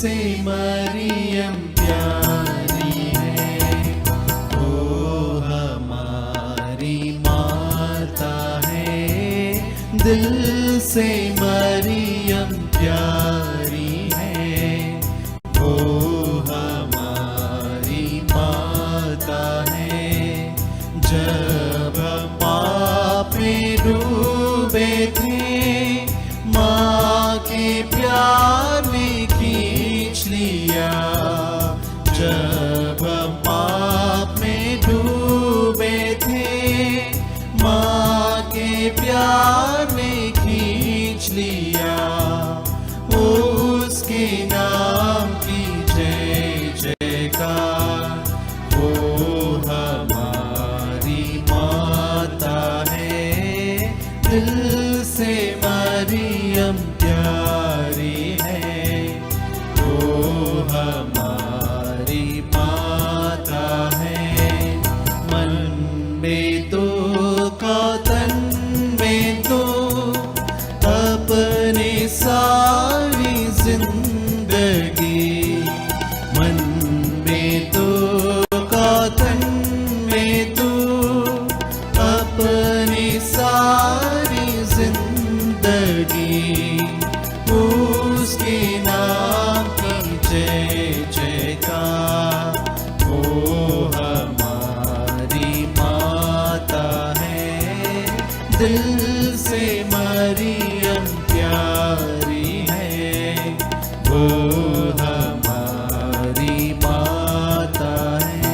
से मरियम प्यारी है, वो हमारी माता है। दिल से मरियम प्यारी है, वो हमारी माता है। जब हम पाप में डूबे थे, माँ के प्यार ने खींच लिया। जब हम पाप में डूबे थे, माँ के प्यार ने खींच लिया। उसके नाम की जय जयकार, वो हमारी माता है। दिल से मरियम प्यारी है, वो हमारी माता है। मन में तो तन में तो अपनी सारी जिंदगी, मन में तो तन में तो अपनी सारी जिंदगी, उसके नाम की जय जयकार, वो हमारी माता है। दिल से मरियम प्यारी है, वो हमारी माता है।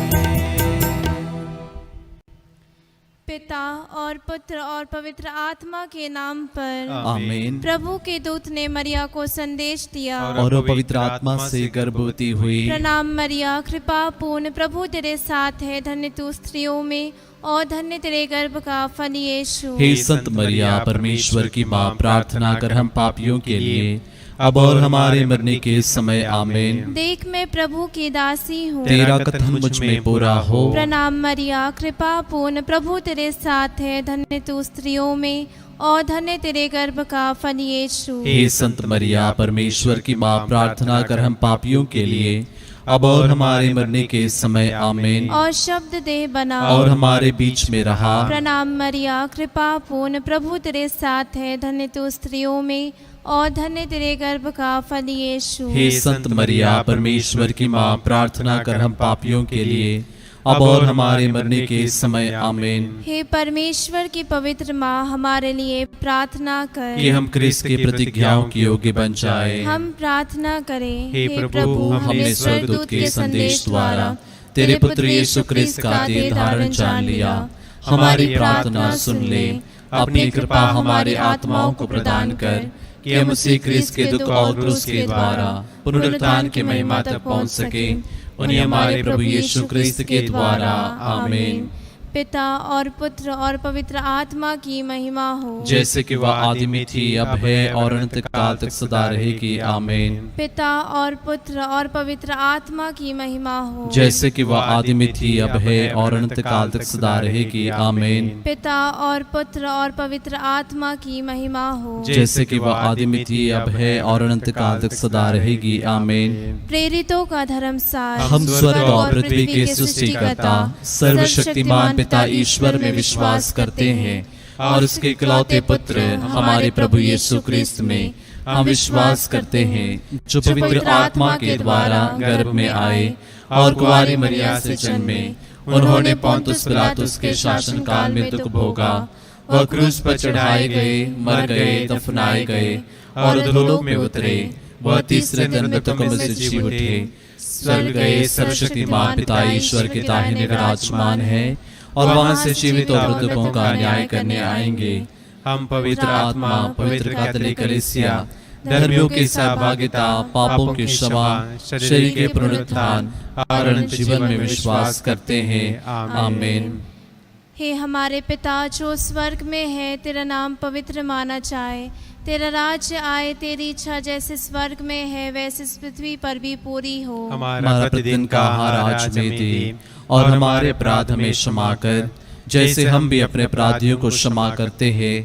पिता और पुत्र और पवित्र आत्मा के नाम पर आमीन। प्रभु के दूत ने मरिया को संदेश दिया, और वो पवित्र आत्मा से गर्भवती हुई। प्रणाम मरिया, कृपा पूर्ण, प्रभु तेरे साथ है। धन्य तू स्त्रियों में और धन्य तेरे गर्भ का फल यीशु। हे संत मरिया, परमेश्वर की माँ, प्रार्थना कर हम पापियों के लिए अब और हमारे मरने के समय। आमीन। देख मैं प्रभु की दासी हूँ, तेरा कथन मुझ में पूरा हो। प्रणाम मरिया, कृपा पूर्ण, प्रभु तेरे साथ है। धन्य तू स्त्रियों में और धन्य तेरे गर्भ का फल यीशु। हे संत मरिया, परमेश्वर की माँ, प्रार्थना कर हम पापियों के लिए अब और हमारे मरने के समय। आमीन। और शब्द देह बना और हमारे बीच में रहा। प्रणाम मरिया, कृपा पूर्ण, प्रभु तेरे साथ है। धन्य तू स्त्रियों में और धन्य तेरे गर्भ का फल यीशु। हे संत मरिया, परमेश्वर की माँ, प्रार्थना कर हम पापियों के लिए अब और हमारे मरने के समय। आमीन। हे परमेश्वर की पवित्र माँ, हमारे लिए प्रार्थना कर कि हम क्रिस्त की प्रतिज्ञाओं के योग्य बन जाए। हम प्रार्थना करें। हे प्रभु, हमने स्वर्गदूत के संदेश द्वारा तेरे पुत्र यीशु क्रिस्त का देह धारण जान लिया। हमारी प्रार्थना सुन ले। अपनी कृपा हमारे आत्माओं को प्रदान कर कि हम उसी क्रिस्त के दुख और क्रूस के द्वारा पुनरुत्थान की महिमा तक पहुंच सके। उन्हें हमारे प्रभु यीशु क्रिस्त के द्वारा। आमीन। पिता और पुत्र और पवित्र आत्मा की महिमा हो, जैसे कि वह आदि में थी, अब है और अनंत काल तक सदा रहेगी। आमीन। पिता और पुत्र और पवित्र आत्मा की महिमा हो, जैसे कि वह आदि में थी, अब है और अनंत काल तक सदा रहेगी। आमीन। पिता और पुत्र और पवित्र आत्मा की महिमा हो, जैसे कि वह आदि में थी, अब है और अनंत काल तक सदा रहेगी। आमीन। प्रेरितों का धर्मसार, हम स्वर्ग और पृथ्वी के सृष्टिकर्ता सर्वशक्तिमान पिता ईश्वर में विश्वास करते हैं और उसके इकलौते पुत्र हमारे प्रभु यीशु क्रिस्त में हम विश्वास करते हैं, जो पवित्र आत्मा के द्वारा गर्भ में आए और कुंवारी मरिया से जन्मे। उन्होंने पोंतुस पिलातुस के शासन काल में दुख भोगा। वह क्रूस पर चढ़ाए गए, मर गए, दफनाए गए और अधोलोक में उतरे। वह तीसरे दिन मृतकों में से जी उठे, स्वर्ग गए, सर्वशक्तिमान पिता ईश्वर के दाहिने विराजमान है और वहां से जीवित और मृतकों का न्याय करने आएंगे। हम पवित्र आत्मा, पवित्र कैथोलिक कलीसिया, धर्मियों की सहभागिता, पापों की क्षमा, शरीर के पुनरुत्थान और अनंत जीवन में विश्वास करते हैं। आमीन। हे हमारे पिता जो स्वर्ग में है, तेरा नाम पवित्र माना जाए। तेरा राज्य आए, तेरी इच्छा जैसे स्वर्ग में है वैसे इस पृथ्वी पर भी पूरी हो। हमारा प्रतिदिन का आहार आज हमें दे और हमारे अपराध हमें क्षमा कर, जैसे हम भी अपने अपराधियों को क्षमा करते हैं।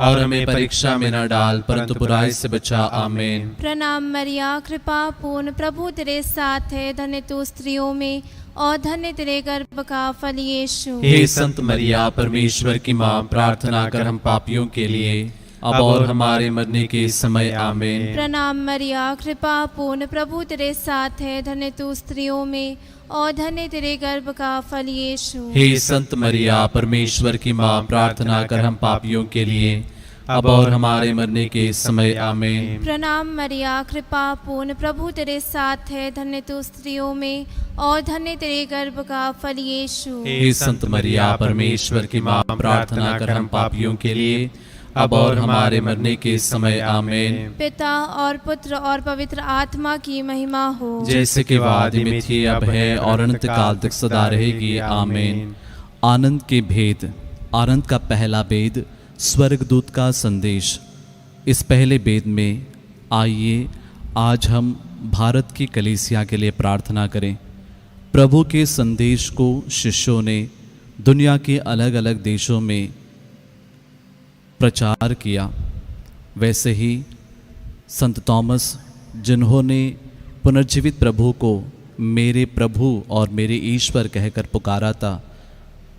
और हमें परीक्षा में न डाल परंतु बुराई से बचा। आमीन। प्रणाम मरिया, कृपा पूर्ण, प्रभु तेरे साथ है, धन्य तू स्त्रियों में और धन्य तेरे गर्भ का फल यीशु। हे संत मरिया, परमेश्वर की माँ, प्रार्थना कर हम पापियों के लिए अब और हमारे मरने के समय। आमीन। प्रणाम मरिया, कृपा पूर्ण, प्रभु तेरे साथ है, धन्य तू स्त्रियों में और धन्य तेरे गर्भ का फल यीशु। हे संत मरिया, परमेश्वर की माँ, प्रार्थना कर हम पापियों के लिए अब और हमारे मरने के समय। आमीन। प्रणाम मरिया, कृपा पूर्ण, प्रभु तेरे साथ है, धन्य तू स्त्रियों में और धन्य तेरे गर्भ का फल यीशु। हे संत मरिया, परमेश्वर की माँ, प्रार्थना कर हम पापियों के लिए अब और हमारे मरने के समय। आमीन। पिता और पुत्र और पवित्र आत्मा की महिमा हो, जैसे कि आदि में थी, अब है और अनंत काल तक सदा रहेगी। आमीन। आनंद के भेद। आनंद का पहला भेद, स्वर्गदूत का संदेश। इस पहले भेद में आइए आज हम भारत की कलीसिया के लिए प्रार्थना करें। प्रभु के संदेश को शिष्यों ने दुनिया के अलग अलग देशों में प्रचार किया, वैसे ही संत थॉमस, जिन्होंने पुनर्जीवित प्रभु को मेरे प्रभु और मेरे ईश्वर कहकर पुकारा था,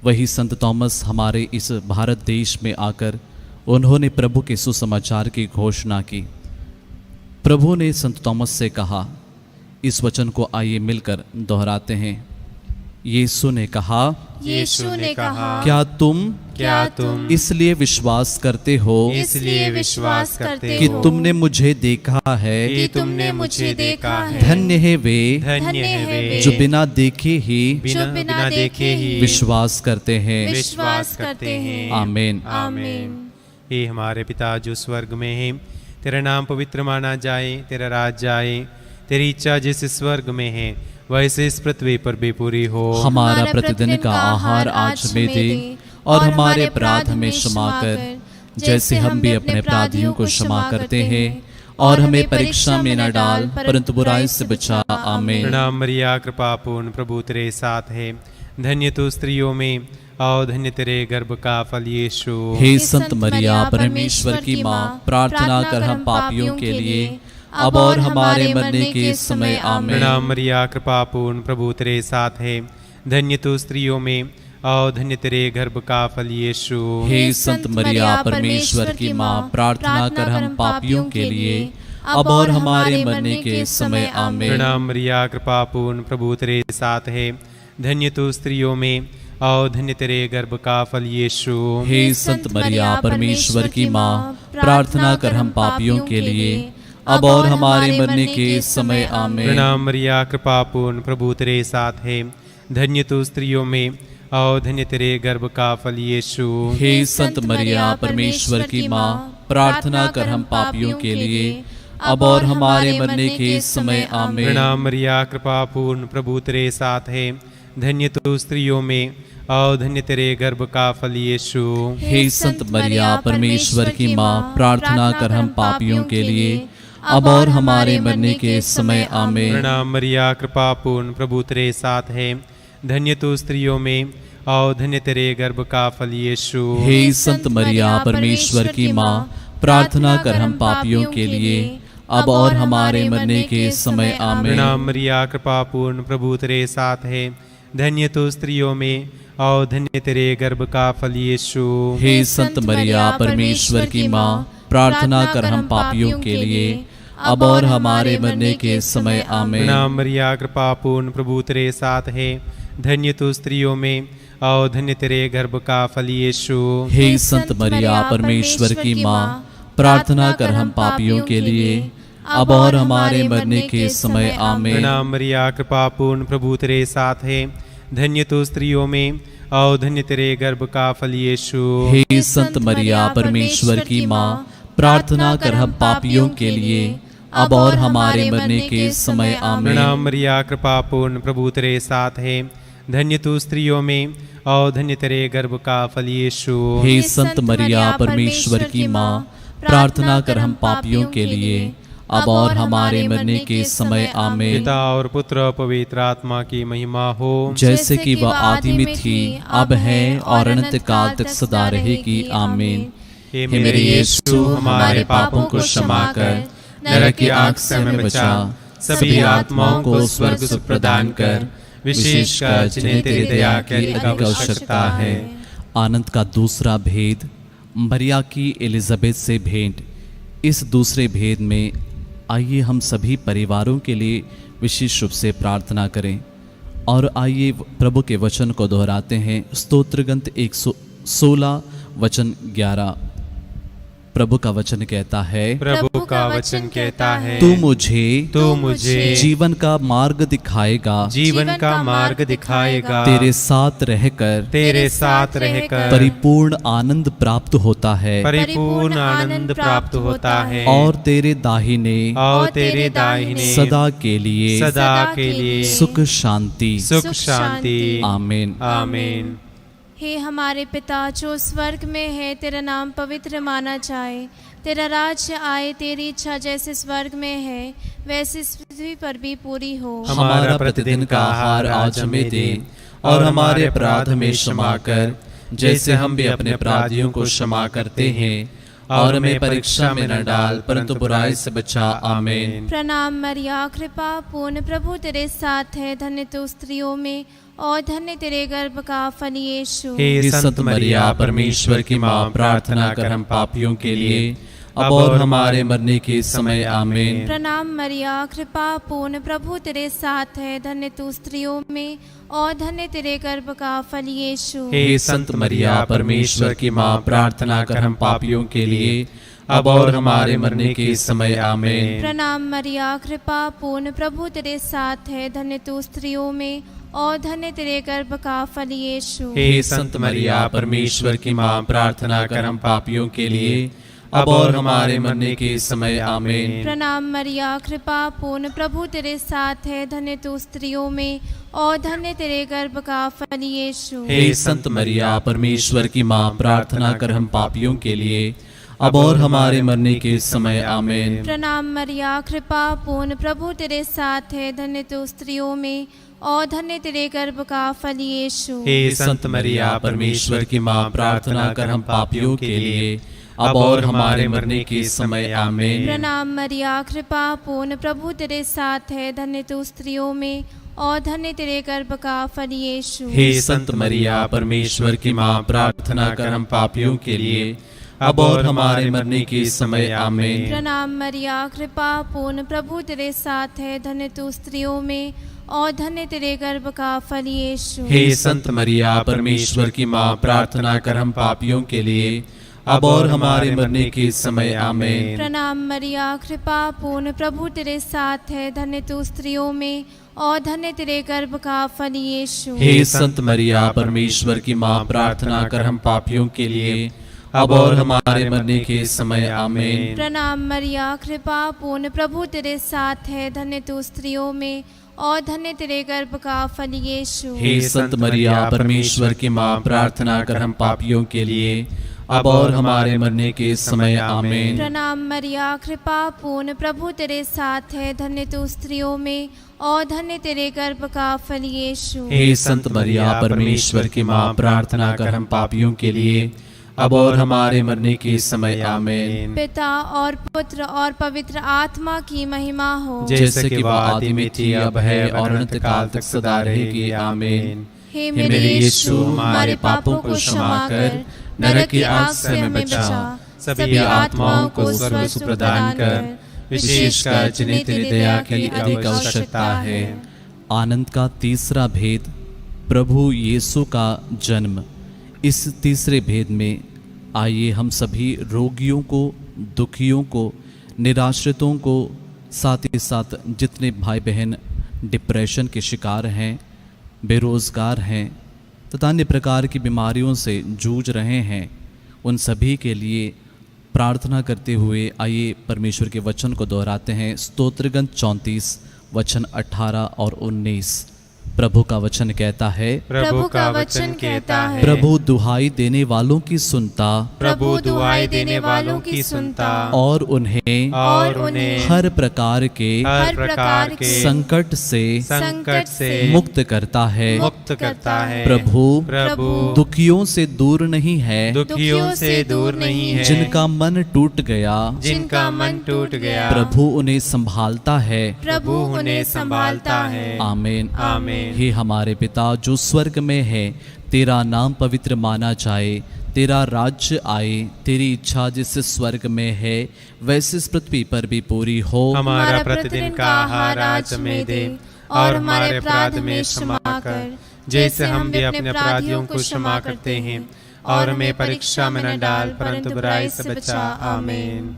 वही संत थॉमस हमारे इस भारत देश में आकर उन्होंने प्रभु के सुसमाचार की घोषणा की। प्रभु ने संत थॉमस से कहा, इस वचन को आइए मिलकर दोहराते हैं। यीशु ने कहा, क्या तुम इसलिए विश्वास करते हो कि तुमने मुझे देखा है? धन्य है वे जो बिना देखे ही विश्वास करते हैं। आमीन। हे हमारे पिता जो स्वर्ग में है, तेरा नाम पवित्र माना जाए, तेरा राज्य आए, तेरी इच्छा जैसे स्वर्ग में है वैसे इस पृथ्वी पर भी पूरी हो। हमारा प्रतिदिन का आहार आज हमें दे और हमारे अपराध हमें क्षमा कर, जैसे हम भी अपने अपराधियों को क्षमा करते हैं, और हमें परीक्षा में न डाल परंतु बुराई से बचा। आमीन। प्रणाम मरिया, कृपा पूर्ण, प्रभु तेरे साथ है, धन्य तू स्त्रियों में और धन्य तेरे गर्भ का फल यीशु। हे संत मरिया, परमेश्वर की माँ, प्रार्थना कर हम पापियों के लिए अब और हमारे मरने के समय। आमीन। प्रणाम मरिया, कृपा पूर्ण, प्रभु तेरे साथ है, धन्य तू स्त्रियों में और धन्य तेरे गर्भ का फल यीशु। हे संत मरिया, परमेश्वर की माँ, प्रार्थना कर हम पापियों के लिए अब और हमारे मरने के समय। आमीन। प्रणाम मरिया, कृपा पूर्ण, प्रभु तेरे साथ है, धन्य तू स्त्रियों में और धन्य तेरे गर्भ का फल यीशु। हे संत मरिया, परमेश्वर की माँ, प्रार्थना कर हम पापियों के लिए अब और हमारे मरने के समय। आमीन। प्रणाम मरिया, कृपा पूर्ण, प्रभु तेरे साथ है, धन्य तू स्त्रियों में और धन्य तेरे गर्भ का फल यीशु। हे संत मरिया, परमेश्वर की माँ, प्रार्थना कर हम पापियों के लिए अब और हमारे मरने के समय। आमीन। प्रणाम मरिया, कृपा पूर्ण, प्रभु तेरे साथ है, धन्य तू स्त्रियों में और धन्य तेरे गर्भ का फल यीशु। हे संत मरिया, परमेश्वर की माँ, प्रार्थना कर हम पापियों के लिए अब और हमारे मरने के समय। आमीन। प्रणाम मरिया, कृपा पूर्ण, प्रभु तेरे साथ है, धन्य तू स्त्रियों में और धन्य तेरे गर्भ का फल यीशु। हे संत मरिया, परमेश्वर की माँ, प्रार्थना कर हम पापियों के लिए अब और हमारे मरने के समय। आमीन। प्रणाम मरिया, कृपा पूर्ण, प्रभु तेरे साथ है, धन्य तू स्त्रियों में और धन्य तेरे गर्भ का फल यीशु। हे संत मरिया, परमेश्वर की माँ, प्रार्थना कर हम पापियों के लिए अब और हमारे मरने के समय। आमीन। प्रणाम मरिया, कृपा पूर्ण, प्रभु तेरे साथ है, धन्य तू स्त्रियों में और धन्य तेरे गर्भ का फल यीशु। हे संत मरिया, परमेश्वर की माँ, प्रार्थना कर हम पापियों के लिए अब और हमारे मरने के समय। आमीन। प्रणाम मरिया, कृपा पूर्ण, प्रभु तेरे साथ है, धन्य तू स्त्रियों में और धन्य तेरे गर्भ का फल यीशु। हे संत मरिया, परमेश्वर की माँ, प्रार्थना कर हम पापियों के लिए अब और हमारे मरने के समय। आमीन। प्रणाम मरिया, कृपा पूर्ण, प्रभु तेरे साथ है, धन्य तू स्त्रियों में और धन्य तेरे गर्भ का फल यीशु। हे संत मरिया, परमेश्वर की माँ, प्रार्थना कर हम पापियों के लिए अब और हमारे मरने के समय। आमीन। पिता और पुत्र और पवित्र आत्मा की महिमा हो, जैसे कि वह आदि में थी, अब है और अनंत काल तक सदा रहेगी। आमीन। हे मेरे यीशु, हमारे पापों को क्षमा कर, नरक की आग से हमें बचा, सभी आत्माओं को स्वर्ग सुख प्रदान कर, विशेषकर जिन्हें तेरी दया की अधिक आवश्यकता है। आनंद का दूसरा भेद, मरिया की एलिजाबेथ से भेंट। इस दूसरे भेद में आइए हम सभी परिवारों के लिए विशेष रूप से प्रार्थना करें और आइए प्रभु के वचन को दोहराते हैं। स्तोत्र ग्रंथ 116 वचन 11। प्रभु का वचन कहता है, प्रभु का वचन कहता है, तू मुझे जीवन का मार्ग दिखाएगा, जीवन का मार्ग दिखाएगा, तेरे साथ रहकर परिपूर्ण आनंद प्राप्त होता है, परिपूर्ण आनंद प्राप्त होता है, और तेरे दाहिने सदा के लिए सुख शांति। आमीन। आमीन। हे हमारे पिता जो स्वर्ग में है, तेरा नाम पवित्र माना जाए, तेरा राज्य आए, तेरी इच्छा जैसे स्वर्ग में है वैसे इस पृथ्वी पर भी पूरी हो। हमारा प्रतिदिन का आहार आज हमें दे, और हमारे अपराध में क्षमा कर, जैसे हम भी अपने अपराधियों को क्षमा करते हैं, और हमें परीक्षा में न डाल, परंतु बुराई से बचा। आमीन। प्रणाम मरिया, कृपा पूर्ण, प्रभु तेरे साथ है, धन्य तू स्त्रियों में और धन्य तेरे गर्भ का फल यीशु। हे संत मरिया, परमेश्वर की माँ, प्रार्थना कर हम पापियों के लिए, अब और हमारे मरने के समय। आमीन। प्रणाम मरिया, कृपा पूर्ण, प्रभु तेरे साथ है, धन्य तू स्त्रियों में और धन्य तेरे गर्भ का फल यीशु। हे संत मरिया, परमेश्वर की माँ, प्रार्थना कर हम पापियों के लिए, अब और हमारे मरने के समय। आमीन। प्रणाम मरिया, कृपा पूर्ण, प्रभु तेरे साथ है, धन्य तू स्त्रियों में और धन्य तेरे गर्भ का फल यीशु। हे संत मरिया, परमेश्वर की माँ, प्रार्थना कर हम पापियों के लिए, अब और हमारे मरने के समय। आमीन। प्रणाम मरिया, कृपा पूर्ण, प्रभु तेरे साथ है, धन्य तू स्त्रियों में और धन्य तेरे गर्भ का फल यीशु। हे संत मरिया, परमेश्वर की माँ, प्रार्थना कर हम पापियों के लिए, अब और हमारे मरने के समय। आमीन। प्रणाम मरिया, कृपा पूर्ण, प्रभु तेरे साथ है, धन्य तू स्त्रियों में और धन्य तेरे गर्भ का फल यीशु। हे संत मरिया, परमेश्वर की माँ, प्रार्थना कर हम पापियों के लिए, अब और हमारे मरने के समय। आमीन। प्रणाम मरिया, कृपा पूर्ण, प्रभु तेरे साथ है, धन्य तू स्त्रियों में और धन्य तेरे गर्भ का फल यीशु। हे संत मरिया, परमेश्वर की माँ, प्रार्थना कर हम पापियों के लिए, अब और हमारे मरने के समय। आमीन। प्रणाम मरिया, कृपा पूर्ण, प्रभु तेरे साथ है, धन्य तू स्त्रियों में और धन्य तेरे गर्भ का फल यीशु। हे संत मरिया, परमेश्वर की माँ, प्रार्थना कर हम पापियों के लिए, अब और हमारे मरने के समय। आमीन। प्रणाम मरिया, कृपा पूर्ण, प्रभु तेरे साथ है, धन्य तू स्त्रियों में और धन्य तेरे गर्भ का फल यीशु। हे संत मरिया, परमेश्वर की माँ, प्रार्थना कर हम पापियों के लिए, अब और हमारे मरने के समय। आमीन। प्रणाम मरिया, कृपा पूर्ण, प्रभु तेरे साथ है, धन्य तू स्त्रियों में और धन्य तेरे गर्भ का फल यीशु। हे संत मरिया, परमेश्वर की माँ, प्रार्थना कर हम पापियों के लिए, अब और हमारे मरने के समय। आमीन। प्रणाम मरिया, कृपा पूर्ण, प्रभु तेरे साथ है, धन्य तू स्त्रियों में और धन्य तेरे गर्भ का फल यीशु। हे संत मरिया, परमेश्वर की माँ, प्रार्थना कर हम पापियों के लिए, अब और हमारे मरने के समय। आमीन। पिता और पुत्र और पवित्र आत्मा की महिमा हो, जैसे कि वह आदि में थी, अब है और अनंत काल तक सदा रहेगी। आमीन। हे मेरे यीशु, हमारे पापों को क्षमा कर, नरक की आग से हमें बचा, सभी आत्माओं को स्वर्ग सुख प्रदान कर, विशेषकर जिन्हें तेरी दया की अधिक आवश्यकता है। आनंद का तीसरा भेद, प्रभु यीशु का जन्म। इस तीसरे भेद में आइए हम सभी रोगियों को, दुखियों को, निराश्रितों को, साथ ही साथ जितने भाई बहन डिप्रेशन के शिकार हैं, बेरोज़गार हैं तथा अन्य प्रकार की बीमारियों से जूझ रहे हैं, उन सभी के लिए प्रार्थना करते हुए आइए परमेश्वर के वचन को दोहराते हैं। स्तोत्र ग्रंथ 34 वचन 18 और 19। प्रभु का वचन कहता है, प्रभु का वचन कहता है, प्रभु दुहाई देने वालों की सुनता प्रभु दुआई देने वालों की सुनता और उन्हें हर प्रकार के संकट से मुक्त करता है। प्रभु दुखियों से दूर नहीं है, दुखियों से दूर नहीं है, जिनका मन टूट गया प्रभु उन्हें संभालता है। आमीन आमीन। हे हमारे पिता जो स्वर्ग में है, तेरा नाम पवित्र माना जाए, तेरा राज्य आए, तेरी इच्छा जैसे स्वर्ग में है वैसे इस पृथ्वी पर भी पूरी हो। हमारा प्रतिदिन का आहार आज हमें दे और हमारे अपराध में क्षमा कर, जैसे हम भी अपने अपराधियों को क्षमा करते हैं, और हमें परीक्षा में न डाल परंतु बुराई से बचा। आमीन।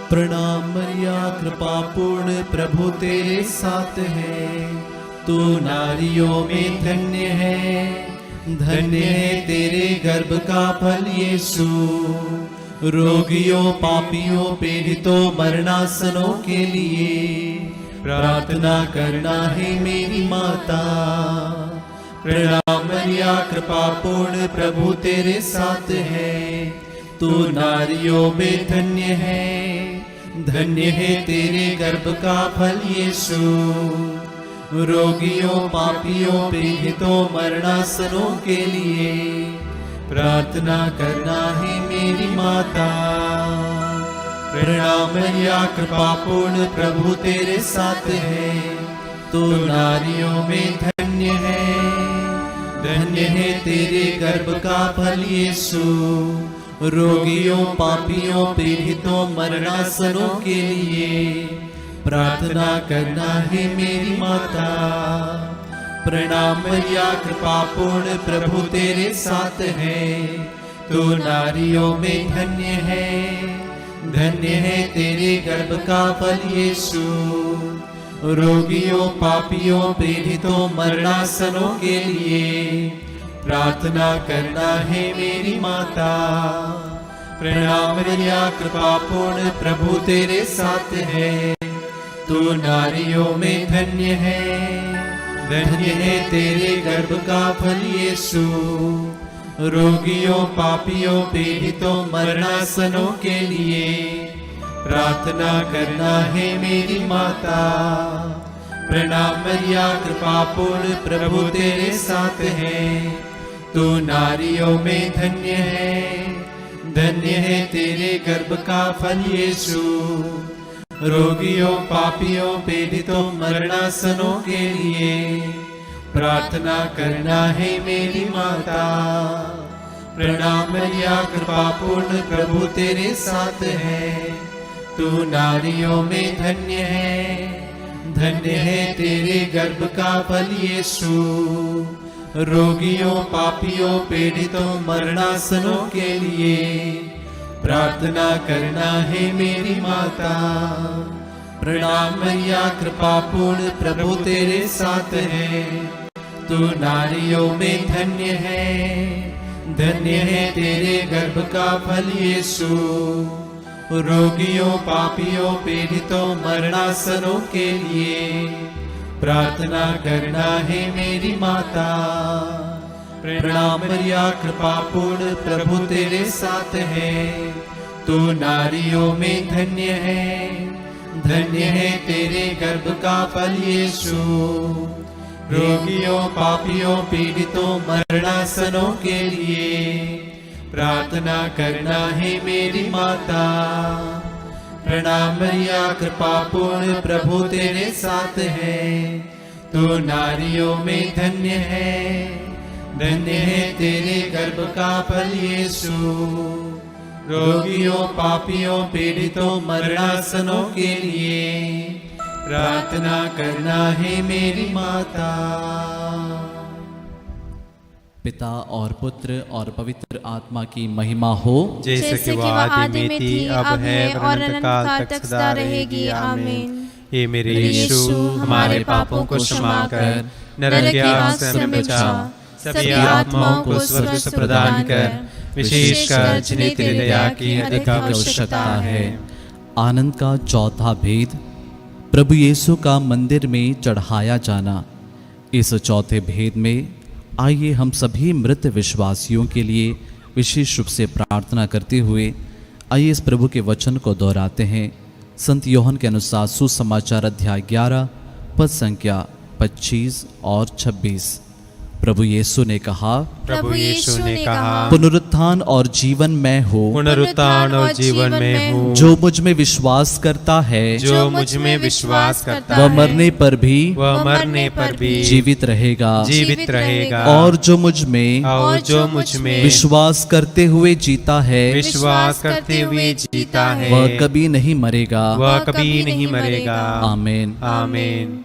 प्रणाम मरिया कृपा पूर्ण प्रभु तेरे साथ है, तू नारियों में धन्य है, धन्य है तेरे गर्भ का फल यीशु। रोगियों पापियों पीड़ितों मरणासनों के लिए प्रार्थना करना है मेरी माता। प्रणाम मरिया कृपा पूर्ण प्रभु तेरे साथ है, तू नारियों में धन्य है, धन्य है तेरे गर्भ का फल यीशु। रोगियों पापियों पीड़ितों मरणासनों के लिए प्रार्थना करना है मेरी माता। प्रणाम मरिया कृपा पूर्ण प्रभु तेरे साथ है, तू नारियों में धन्य है, धन्य है तेरे गर्भ का फल यीशु। रोगियों पापियों पीड़ितों मरणासनों के लिए प्रार्थना करना है मेरी माता। प्रणाम मरिया कृपा पूर्ण प्रभु तेरे साथ है, तू नारियों में धन्य है, धन्य है तेरे गर्भ का फल यीशु। रोगियों पापियों पीड़ितों मरणासनों के लिए प्रार्थना करना है मेरी माता। प्रणाम मरिया कृपा पूर्ण प्रभु तेरे साथ है, तू नारियों में धन्य है, धन्य है तेरे गर्भ का फल यीशु। रोगियों पापियों पीड़ितों मरणासनों के लिए प्रार्थना करना है मेरी माता। प्रणाम मरिया कृपा पूर्ण प्रभु तेरे साथ है, तू नारियों में धन्य है, धन्य है तेरे गर्भ का फल यीशु। रोगियों पापियों पीड़ितों मरणासनों के लिए प्रार्थना करना है मेरी माता। प्रणाम मरिया कृपा पूर्ण प्रभु तेरे साथ है, तू नारियों में धन्य है, धन्य है तेरे गर्भ का फल यीशु। रोगियों पापियों पीड़ितों मरणासनों के लिए प्रार्थना करना है मेरी माता। प्रणाम मरिया कृपा पूर्ण प्रभु तेरे साथ है, तू नारियों में धन्य है, धन्य है तेरे गर्भ का फल यीशु। रोगियों पापियों पीड़ितों मरणासनों के लिए प्रार्थना करना है मेरी माता। प्रणाम मरिया कृपा पूर्ण प्रभु तेरे साथ है, तू नारियों में धन्य है, धन्य है तेरे गर्भ का फल यीशु। रोगियों पापियों पीड़ितों मरणासनों के लिए प्रार्थना करना है मेरी माता। प्रणाम मरिया कृपा पूर्ण प्रभु तेरे साथ है, तू नारियों में धन्य है, धन्य है तेरे गर्भ का फल यीशु। रोगियों पापियों पीड़ितों मरणासनों के लिए प्रार्थना करना है मेरी माता। पिता और पुत्र और पवित्र आत्मा की महिमा हो, जैसे कि वो आदि में थी, अब है और अनंत काल तक सदा रहेगी। आमीन। हे मेरे यीशु, हमारे पापों को क्षमा कर, नरक की आग से हमें बचा, सभी आत्माओं को स्वर्ग से प्रदान कर, विशेषकर जिन्हें तेरी दया की अधिक आवश्यकता है। आनंद का चौथा भेद, प्रभु यीशु का मंदिर में चढ़ाया जाना। इस चौथे भेद में आइए हम सभी मृत विश्वासियों के लिए विशेष रूप से प्रार्थना करते हुए आइए इस प्रभु के वचन को दोहराते हैं। संत यूहन्ना के अनुसार सुसमाचार अध्याय 11 पद संख्या 25 और 26। प्रभु यीशु ने कहा, प्रभु यीशु ने कहा, पुनरुत्थान और जीवन मैं हूँ। पुनरुत्थान और जीवन में हूँ। जो मुझ में विश्वास करता है, जो मुझ में विश्वास करता वह है, मरने पर भी वह मरने पर भी जीवित रहेगा। जीवित रहेगा। और जो मुझ में विश्वास करते हुए जीता है, विश्वास करते हुए जीता है, वह कभी नहीं मरेगा। वह कभी नहीं मरेगा। आमीन। आमीन।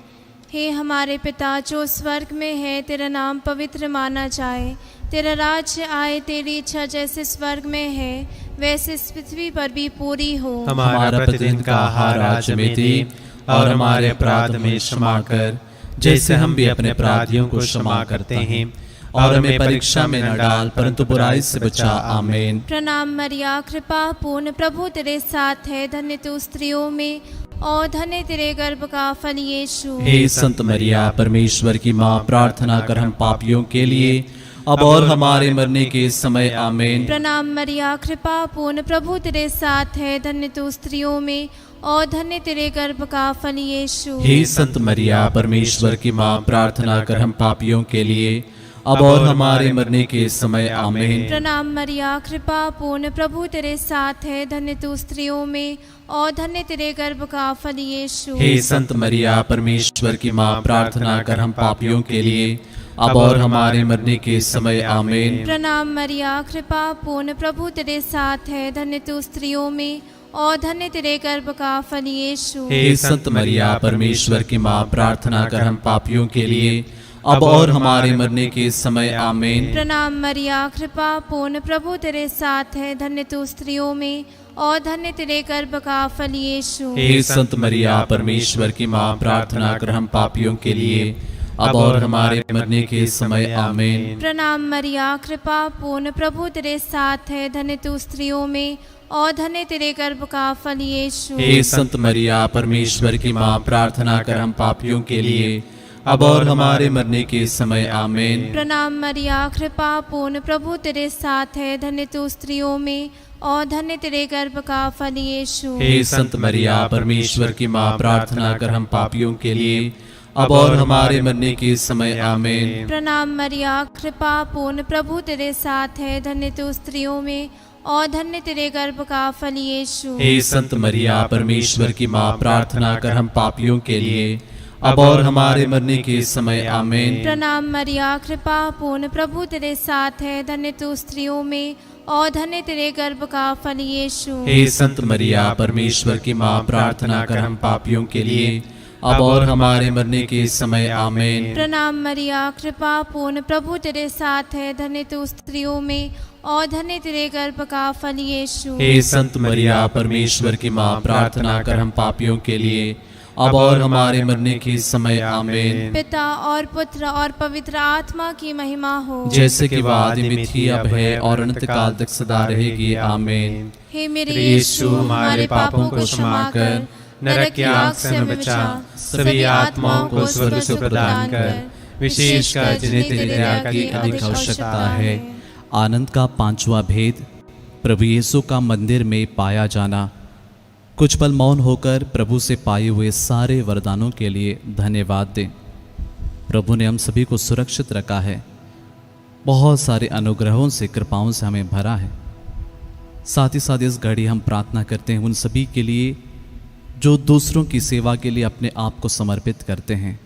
हे हमारे पिता जो स्वर्ग में है, तेरा नाम पवित्र माना जाए, तेरा राज्य आए, तेरी इच्छा जैसे स्वर्ग में है वैसे इस पृथ्वी पर भी पूरी हो। हमारा प्रतिदिन का आहार आज हमें दे, और हमारे अपराध में क्षमा कर, जैसे हम भी अपने अपराधियों को क्षमा करते हैं, और हमें परीक्षा में न डाल, परंतु बुराई से बचा। आमीन। प्रणाम मरिया, कृपा पूर्ण, प्रभु तेरे साथ है, धन्य तू स्त्रियों में और धन्य तेरे गर्भ का फल यीशु। हे संत मरिया, परमेश्वर की माँ, प्रार्थना कर हम पापियों के लिए अब और हमारे मरने के समय। आमीन। प्रणाम मरिया, कृपा पूर्ण, प्रभु तेरे साथ है, धन्य तू स्त्रियों में और धन्य तेरे गर्भ का फल यीशु। हे संत मरिया, परमेश्वर की माँ, प्रार्थना कर हम पापियों के लिए अब और हमारे मरने के समय। आमीन। प्रणाम मरिया, कृपा पूर्ण, प्रभु तेरे साथ है, धन्य तू स्त्रियों में और धन्य तेरे गर्भ का फल यीशु। हे संत मरिया, परमेश्वर की माँ, प्रार्थना कर हम पापियों के लिए अब और हमारे मरने के समय। आमीन। प्रणाम मरिया, कृपा पूर्ण, प्रभु तेरे साथ है, धन्य तू स्त्रियों में और धन्य तेरे गर्भ का फल यीशु। हे संत मरिया, परमेश्वर की माँ, प्रार्थना कर हम पापियों के लिए अब और हमारे मरने के समय। आमीन। प्रणाम मरिया, कृपा पूर्ण, प्रभु तेरे साथ है, धन्य तू स्त्रियों में और धन्य तेरे गर्भ का फल यीशु। हे संत मरिया, परमेश्वर की माँ, प्रार्थना कर हम पापियों के लिए अब और हमारे मरने के समय। आमीन। प्रणाम मरिया, कृपा पूर्ण, प्रभु तेरे साथ है, धन्य तू स्त्रियों में और धन्य तेरे गर्भ का फल यीशु। हे संत मरिया, परमेश्वर की माँ, प्रार्थना कर हम पापियों के लिए अब और हमारे मरने के समय। आमीन। प्रणाम मरिया, कृपा पूर्ण, प्रभु तेरे साथ है, धन्य तू स्त्रियों में और धन्य तेरे गर्भ का फल यीशु। हे संत मरिया, परमेश्वर की माँ, प्रार्थना कर हम पापियों के लिए अब और हमारे मरने के समय। आमीन। प्रणाम मरिया, कृपा पूर्ण, प्रभु तेरे साथ है, धन्य तू स्त्रियों में और धन्य तेरे गर्भ का फल यीशु। हे संत मरिया, परमेश्वर की माँ, प्रार्थना कर हम पापियों के लिए अब और हमारे मरने के समय। आमीन। प्रणाम मरिया, कृपा पूर्ण, प्रभु तेरे साथ है, धन्य तू स्त्रियों में और धन्य तेरे गर्भ का फल यीशु। हे संत मरिया, परमेश्वर की माँ, प्रार्थना कर हम पापियों के लिए अब और हमारे मरने के समय। आमीन। प्रणाम मरिया, कृपा पूर्ण, प्रभु तेरे साथ है, धन्य तू स्त्रियों में और धन्य तेरे गर्भ का फल यीशु। हे संत मरिया, परमेश्वर की माँ, प्रार्थना कर हम पापियों के लिए अब और हमारे मरने के समय। आमीन। पिता और पुत्र और पवित्र आत्मा की महिमा हो, जैसे कि वह आदि में थी, अब है और अनंत काल तक सदा रहेगी। आमीन। हे मेरे यीशु, हमारे पापों को क्षमा कर, नरक की आग से हमें बचा, सभी आत्माओं को स्वर्ग से प्रदान कर, विशेषकर जिन्हें तेरी दया की अधिक आवश्यकता है। आनंद का पांचवा भेद, प्रभु यीशु का मंदिर में पाया जाना। कुछ पल मौन होकर प्रभु से पाए हुए सारे वरदानों के लिए धन्यवाद दें। प्रभु ने हम सभी को सुरक्षित रखा है, बहुत सारे अनुग्रहों से, कृपाओं से हमें भरा है। साथ ही साथ इस घड़ी हम प्रार्थना करते हैं उन सभी के लिए जो दूसरों की सेवा के लिए अपने आप को समर्पित करते हैं,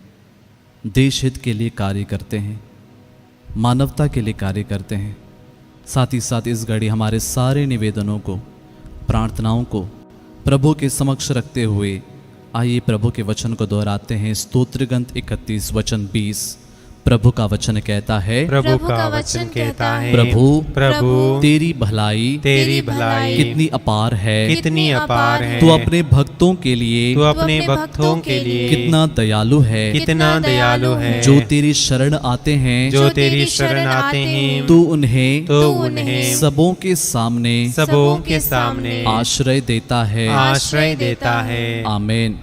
देश हित के लिए कार्य करते हैं, मानवता के लिए कार्य करते हैं। साथ ही साथ इस घड़ी हमारे सारे निवेदनों को, प्रार्थनाओं को प्रभु के समक्ष रखते हुए आइए प्रभु के वचन को दोहराते हैं। स्तोत्र ग्रंथ 31 वचन 20, प्रभु का वचन कहता है, प्रभु का वचन कहता है, प्रभु तेरी भलाई कितनी अपार है, कितनी अपार है। तू अपने भक्तों के लिए कितना दयालु है, कितना दयालु है। जो तेरी शरण आते हैं, जो तेरी शरण आते हैं, तू उन्हें सबों के सामने आश्रय देता है। आमीन।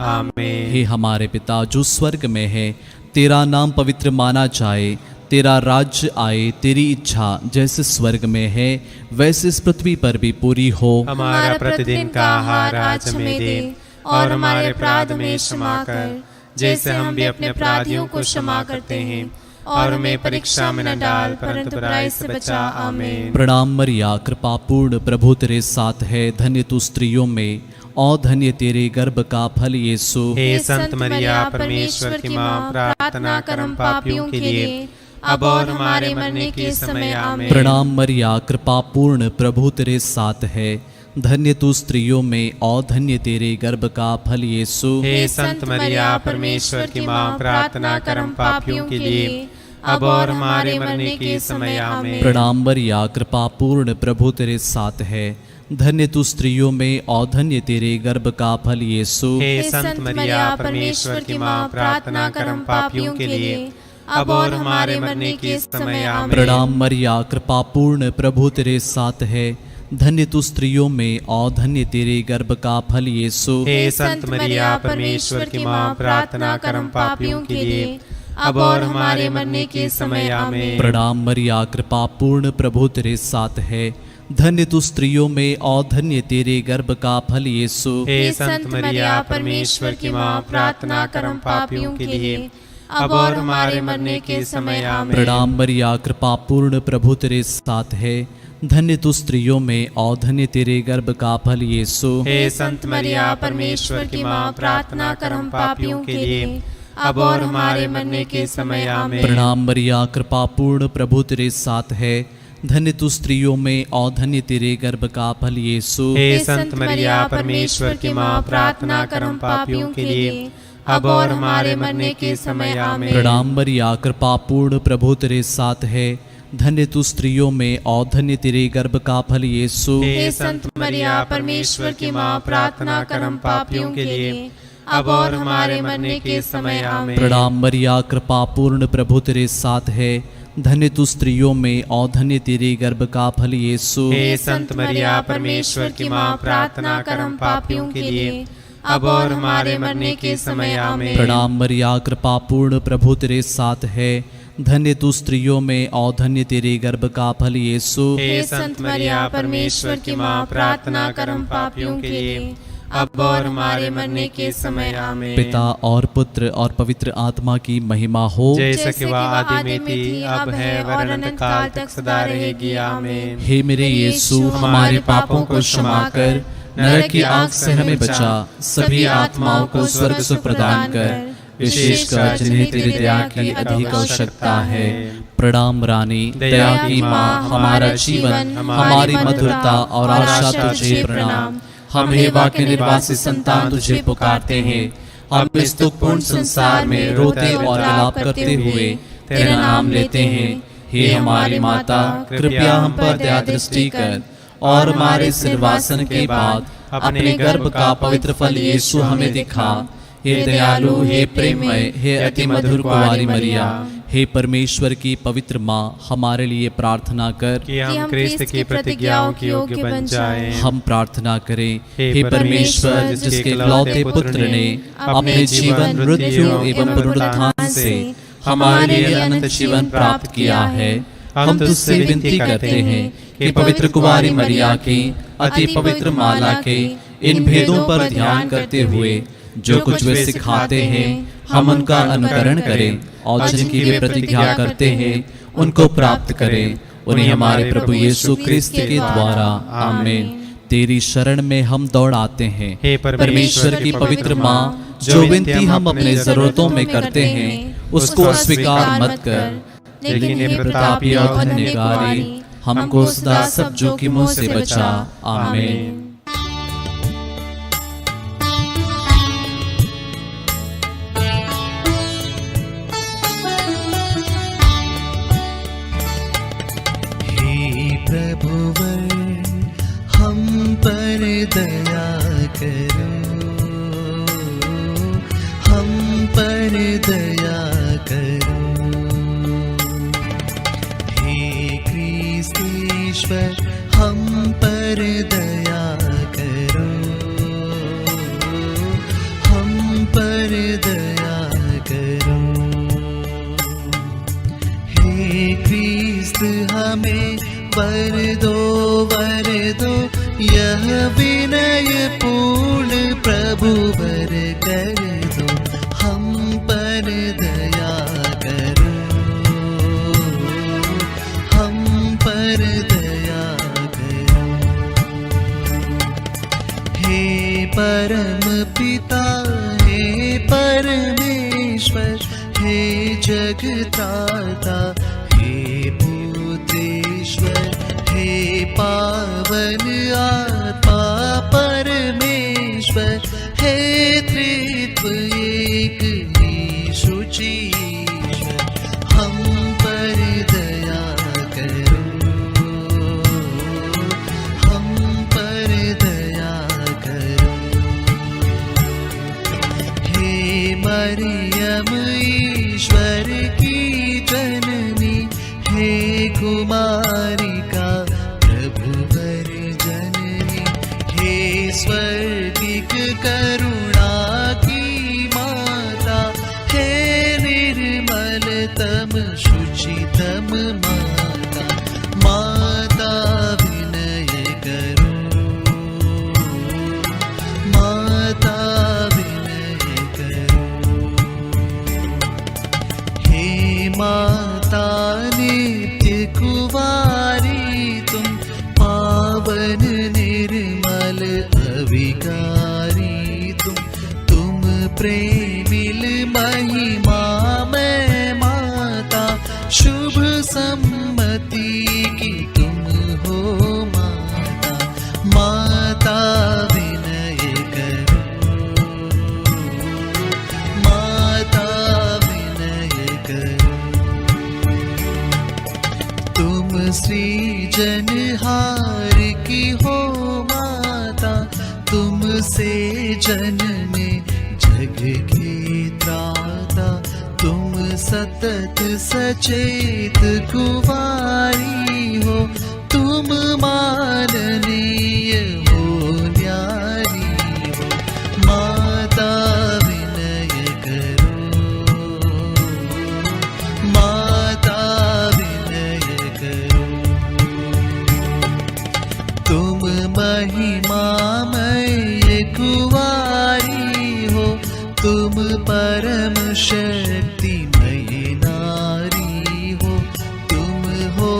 हे हमारे पिता जो स्वर्ग में है, तेरा नाम पवित्र माना जाए, तेरा राज्य आए, तेरी इच्छा जैसे स्वर्ग में है वैसे इस पृथ्वी पर भी पूरी हो। हमारा प्रतिदिन का आहार आज हमें दे, और हमारे अपराध में क्षमा कर, जैसे हम भी अपने अपराधियों को क्षमा करते हैं, और हमें परीक्षा में न डाल, परंतु बुराई से बचा। आमीन। प्रणाम मरिया, कृपा पूर्ण, प्रभु तेरे साथ है, धन्य तू स्त्रियों में और धन्य तेरे गर्भ का फल यीशु। हे संत मरिया, परमेश्वर की माँ, प्रार्थना कर हम पापियों के लिए, अब और हमारे मरने के समय। आमीन। प्रणाम मरिया, कृपा पूर्ण, प्रभु तेरे साथ है, धन्य तू स्त्रियों में और धन्य तेरे गर्भ का फल यीशु। हे संत मरिया, परमेश्वर की माँ, प्रार्थना कर हम पापियों के लिए, अब और हमारे मरने के समय। आमीन। प्रणाम मरिया, कृपा पूर्ण, प्रभु तेरे साथ है, धन्य तू स्त्रियों में और धन्य तेरे गर्भ का फल यीशु। हे संत मरिया, परमेश्वर की माँ, प्रार्थना कर हम पापियों के लिए, अब और हमारे मरने के समय। आमीन। प्रणाम मरिया, कृपा पूर्ण, प्रभु तेरे साथ है, धन्य तू स्त्रियों में और धन्य तेरे गर्भ का फल यीशु। हे संत मरिया, परमेश्वर की माँ, प्रार्थना कर हम पापियों के लिए, अब और हमारे मरने के समय। आमीन। प्रणाम मरिया, कृपा पूर्ण, प्रभु तेरे साथ है, धन्य तू स्त्रियों में और धन्य तेरे गर्भ का फल यीशु। हे संत मरिया, परमेश्वर की माँ, प्रार्थना कर हम पापियों के लिए, अब और हमारे मरने के समय। आमीन। प्रणाम मरिया, कृपा पूर्ण, प्रभु तेरे साथ है, धन्य तू स्त्रियों में और धन्य तेरे गर्भ का फल यीशु। हे संत मरिया, परमेश्वर की माँ, प्रार्थना कर हम पापियों के लिए, अब और हमारे मरने के समय। आमीन। प्रणाम मरिया, कृपा पूर्ण, प्रभु तेरे साथ है, धन्य तू स्त्रियों में और धन्य तेरे गर्भ का फल यीशु। हे संत मरिया, परमेश्वर की माँ, प्रार्थना कर हम पापियों के लिए, अब और हमारे मरने के समय। आमीन। प्रणाम मरिया, कृपा पूर्ण, प्रभु तेरे साथ है, धन्य तू स्त्रियों में और धन्य तेरे गर्भ का फल यीशु। हे संत मरिया, परमेश्वर की माँ, प्रार्थना कर हम पापियों के लिए, अब और हमारे मरने के समय। आमीन। प्रणाम मरिया, कृपा पूर्ण, प्रभु तेरे साथ है, धन्य तू स्त्रियों में और धन्य तेरे गर्भ का फल यीशु। हे संत मरिया, परमेश्वर की माँ, प्रार्थना कर हम पापियों के लिए, अब और हमारे मरने के समय। आमीन। प्रणाम मरिया, कृपा पूर्ण, प्रभु तेरे साथ है, धन्य तू स्त्रियों में और धन्य तेरे गर्भ का फल यीशु। हे संत मरिया, परमेश्वर की माँ, प्रार्थना कर हम पापियों के लिए, अब और हमारे मरने के समय। आमीन। पिता और पुत्र और पवित्र आत्मा की महिमा हो, जैसे कि वह आदि में थी, अब है, और अनंत काल तक सदा रहेगी। आमीन। हे मेरे यीशु, हमारे पापों को क्षमा कर, नरक की आग से हमें बचा, सभी आत्माओं को स्वर्ग सुख प्रदान कर, विशेषकर जिन्हें तेरी दया की अधिक आवश्यकता है। प्रणाम रानी, दया की माँ, हमारा जीवन, हमारी मधुरता और आशा तुझे प्रणाम। हम हेवा के निर्वासी संतान तुझे पुकारते हैं, हम इस दुखपूर्ण संसार में रोते और विलाप करते हुए तेरा नाम लेते हैं। हे हमारी माता, कृपया हम पर दया दृष्टि कर, और हमारे सिरवासन के बाद अपने गर्भ का पवित्र फल यीशु हमें दिखा। हे दयालु, हे प्रेममय, हे अति मधुर कुंवारी मरिया, हे परमेश्वर की पवित्र माँ, हमारे लिए प्रार्थना कर कि हम क्रिस्त की प्रतिज्ञाओं के योग्य बन जाएं। हम प्रार्थना करें। हे परमेश्वर, जिसके इकलौते पुत्र ने अपने जीवन, मृत्यु एवं पुनरुत्थान से हमारे लिए अनंत जीवन प्राप्त किया है, हम तुझसे विनती करते हैं कि पवित्र कुंवारी मरिया की अति पवित्र माला के इन भेदों पर ध्यान करते हुए जो कुछ वे सिखाते हैं हम उनका अनुकरण करें, और जिनकी वे प्रतिज्ञा करते हैं उनको प्राप्त करें, उन्हें हमारे प्रभु यीशु क्रिस्त के द्वारा। आमीन। तेरी शरण में हम दौड़ आते हैं। हे परमेश्वर की पवित्र माँ, जो विनती हम अपने जरूरतों में करते हैं उसको अस्वीकार मत कर, लेकिन हे प्रतापी और धन्यकारी, हमको सदा सब जोखिमों से बचा। आमीन। प्रभुवर हम पर दया करो, हम पर दया करो। हे क्रिस्त ईश्वर हम पर दया करो, हम पर दया करो। हे क्रिस्त हमें वर दो यह विनय पूर्ण प्रभु वर कर दो, हम पर दया करो, हम पर दया करो। हे परम पिता हे परमेश्वर हे जगत्राता हे पुत्रेश्वर हे पावन आत्मा परमेश्वर हे त्रित्व एक यीशु ईश्वर, हम पर दया करो, हम पर दया करो। हे मरियम ईश्वर की जननी हे कुमारिका प्रभुवर जननी हे स्वर्गिक करुणा की माता हे निर्मलतम शुचितम माता, माता विनय करो, माता विनय करो। हे माता नित्य कुवारी तुम पावन निर्मल अविकारी तुम प्रेमिल महिमा में माता, शुभ सम्मति की तुम हो माता, माता विनय करो, माता विनय करो। तुम सृजनहार की हो माता, तुमसे जन्मे जग के त्राता, तुम सतत सचेत कुवारी हो, तुम माननीय हो न्यारी हो, माता विनय करो, माता विनय करो। तुम महिमामय कुवारी हो, तुम परम शक्तिमयी नारी हो, तुम हो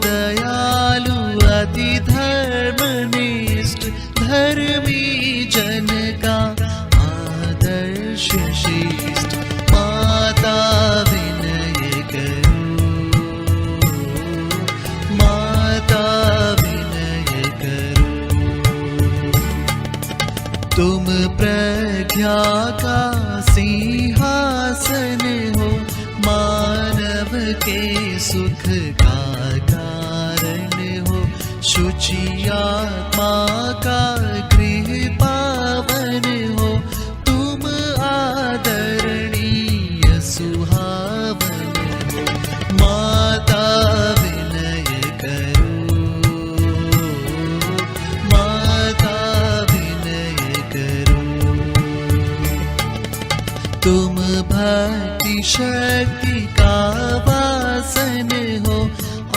दयालु अति धर्मनिष्ठ धर्मी जन का आदर्श श्रेष्ठ, माता विनय करो, माता विनय करो। तुम प्रज्ञा का सिंहासन हो, मानव के सुख का कारण हो, शुचि आत्मा का गृह पावन हो, तुम आदरणीय सुहावन हो, माता विनय करो, माता विनय करो। तुम भक्ति शक्ति का वासन हो,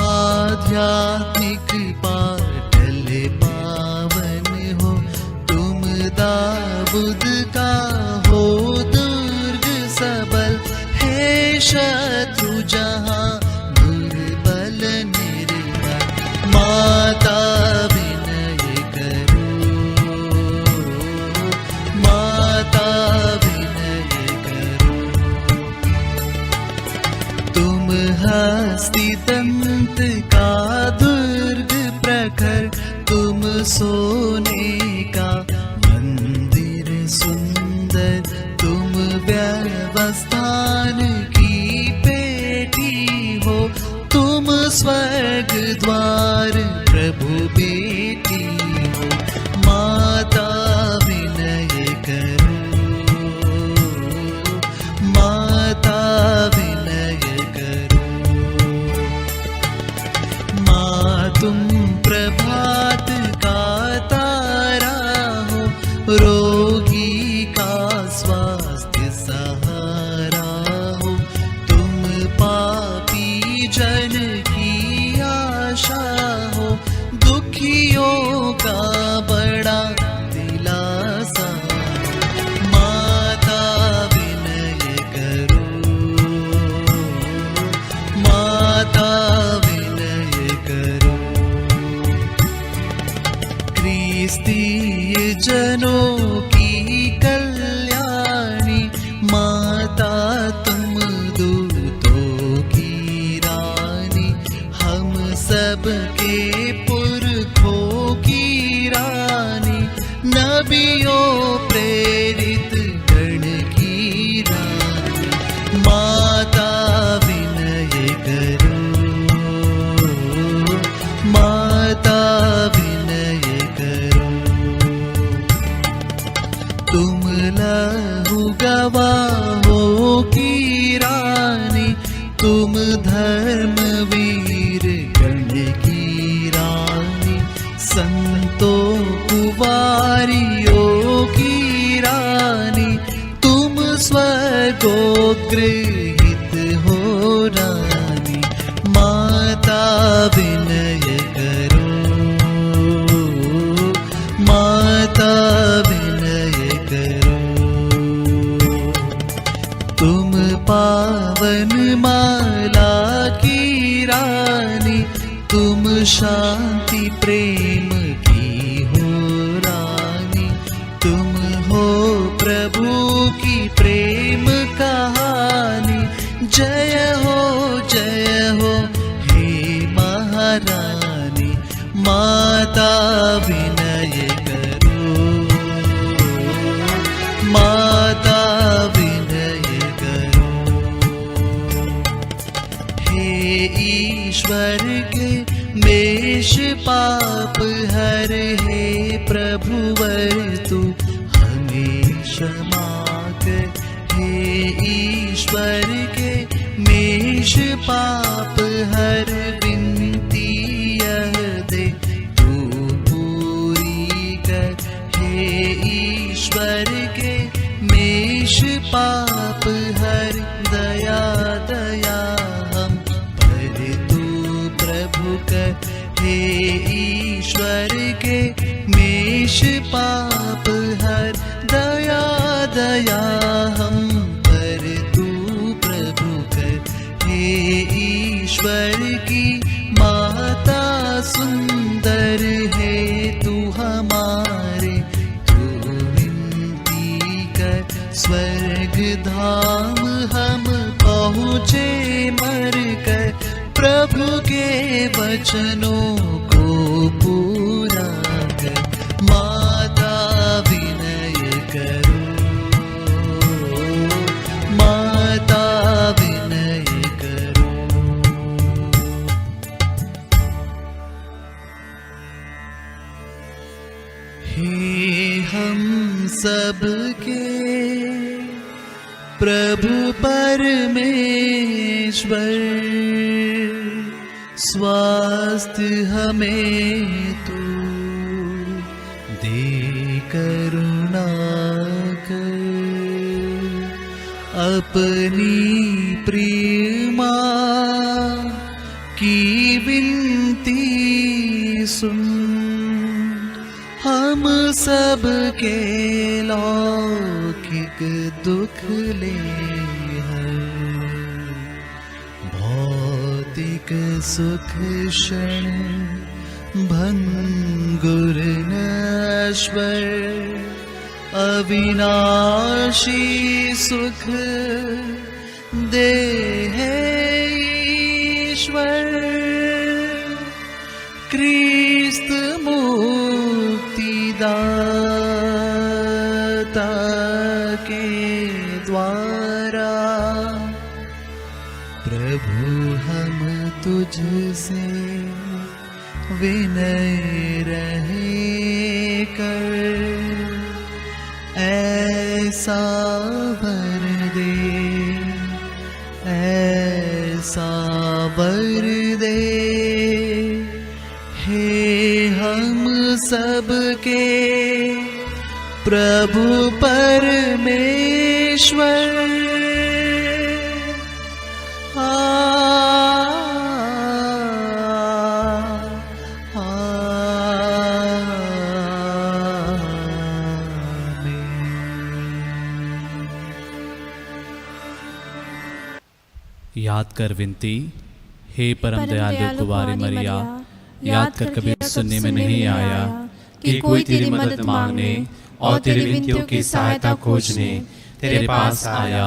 आध्यात्मिक पाटल पावन हो, तुम दाऊद का हो दुर्ग सबल, हे शत्रु जहाँ दुर्बल निर्बल, माता विनय करो, माता विनय करो। तुम हस्ती दंत का दुर्ग प्रखर, तुम सोने का मंदिर सुंदर, तुम व्यवस्थान की पेटी हो, तुम स्वर्ग द्वार तुम प्रभात का तारा हो, रोगी का स्वास्थ्य सहारा हो। तुम पापी जन की आशा हो, दुखियों का बड़ा दिलासा। माता विनय करो, माता विनय करो। क्रिस्तीय जनों की कल्याणी, माता तुम दूतों की रानी। हम सबके पुरखों की रानी, नबियों प्रेरित गण की रानी। माता विनय करो, माता विनय करो। तुम लहू गवाहों की रानी, तुम धर्मवीर गण की रानी। संतों कुवारियों की रानी, तुम स्वर्गोग्रहित हो रानी। माता विनय करो, माता विनय करो। तुम पावन माला की रानी, तुम शांति प्रेम की हो रानी। तुम हो प्रभु की प्रेम कहानी। जय हो हे महारानी। माता विनय करो, माता विनय करो। हे ईश्वर के मेष पाप हर, हे प्रभुवर तू हमें क्षमा कर। हे ईश्वर के मेष पाप हर, विनती यह दे तू पूरी कर। हे ईश्वर के मेष पाप हर, दया दया हम पर तू प्रभु कर। हे ईश्वर के मेष पाप हर, दया दया हम पर तू प्रभु कर। हे ईश्वर की माता सुंदर है तू हमारे, तू विनती कर। स्वर्ग धाम हम पहुँचे मर कर, प्रभु के वचनों को पूरा कर। माता विनय करो, माता विनय करो। हे हम सबके प्रभु परमेश्वर, स्वास्थ्य हमें तू दे करुणा कर। अपनी प्रिय मां की विनती सुन, हम सब के लौकिक दुख ले हर। भौतिक सुख क्षण भंगुर नश्वर, अविनाशी सुख दे है ईश्वर। क्रिस्त मुक्तिदाता के द्वारा, प्रभु हम तुझसे विनय रहे कर। ऐसा वर दे, ऐसा वर दे, हे हम सबके प्रभु परमेश्वर, याद कर विनती। हे परम दयालु कुंवारी मरिया, याद कर कभी सुनने में नहीं आया कि कोई तेरी मदद मांगने और तेरी विनतियों की सहायता खोजने तेरे पास आया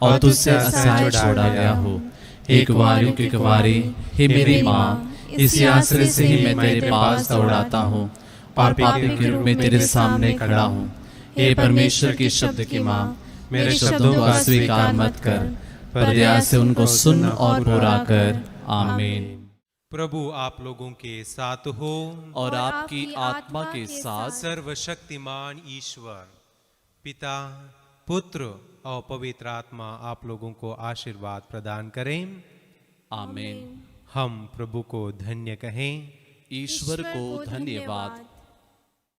और तुझसे असहाय छोड़ा गया हो। हे कुंवारियों की कुंवारी, हे मेरी माँ, इसी आश्रय से ही मैं तेरे पास दौड़ाता हूँ और पापी के रूप में तेरे सामने खड़ा हूँ। हे परमेश्वर के शब्द की माँ, मेरे शब्दों को अस्वीकार मत कर, पर दया से उनको सुन और पूरा कर। आमीन। प्रभु आप लोगों के साथ हो और आपकी आत्मा के साथ। सर्वशक्तिमान ईश्वर पिता, पुत्र और पवित्र आत्मा आप लोगों को आशीर्वाद प्रदान करें। आमीन। हम प्रभु को धन्य कहें। ईश्वर को धन्यवाद।